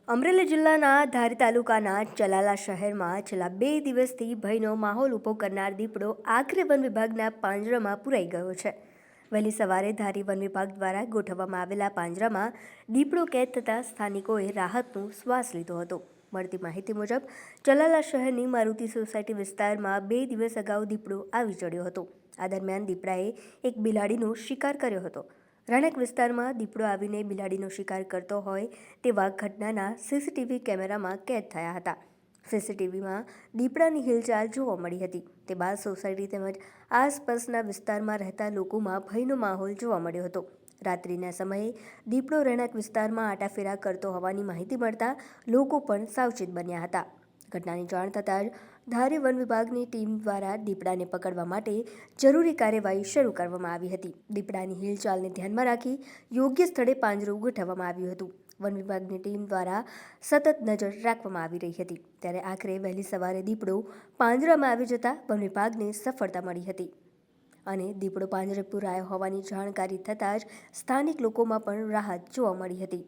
અમરેલી જિલ્લાના ધારી તાલુકાના ચલાલા શહેરમાં છેલ્લા 2 દિવસથી ભયનો માહોલ ઊભો કરનાર દીપડો આખરે વન વિભાગના પાંજરામાં પુરાઈ ગયો છે. વહેલી સવારે ધારી વન વિભાગ દ્વારા ગોઠવવામાં આવેલા પાંજરામાં દીપડો કેદ થતાં સ્થાનિકોએ રાહતનો શ્વાસ લીધો હતો. મળતી માહિતી મુજબ ચલાલા શહેરની મારુતિ સોસાયટી વિસ્તારમાં 2 દિવસ અગાઉ દીપડો આવી ચડ્યો હતો. આ દરમિયાન દીપડાએ એક બિલાડીનો શિકાર કર્યો હતો. રણક વિસ્તારમાં દીપડો આવીને બિલાડીનો શિકાર કરતો હોય તેવા ઘટનાના સીસીટીવી કેમેરામાં કેદ થયા હતા. સીસીટીવીમાં દીપડાની હિલચાલ જોવા મળી હતી. તે બાદ સોસાયટી તેમજ આસપાસના વિસ્તારમાં રહેતા લોકોમાં ભયનો માહોલ જોવા મળ્યો હતો. રાત્રિના સમયે દીપડો રહેણાંક વિસ્તારમાં આટાફેરા કરતો હોવાની માહિતી મળતા લોકો પણ સાવચેત બન્યા હતા. ઘટનાની જાણ થતાં જ ધારી વન વિભાગની ટીમ દ્વારા દીપડાને પકડવા માટે જરૂરી કાર્યવાહી શરૂ કરવામાં આવી હતી. દીપડાની હિલચાલને ધ્યાનમાં રાખી યોગ્ય સ્થળે પાંજરું ગોઠવવામાં આવ્યું હતું. વન વિભાગની ટીમ દ્વારા સતત નજર રાખવામાં આવી રહી હતી. ત્યારે આખરે વહેલી સવારે દીપડો પાંજરામાં આવી જતા વન વિભાગને સફળતા મળી હતી અને દીપડો પાંજરે પુરાયો હોવાની જાણકારી થતાં જ સ્થાનિક લોકોમાં પણ રાહત જોવા મળી હતી.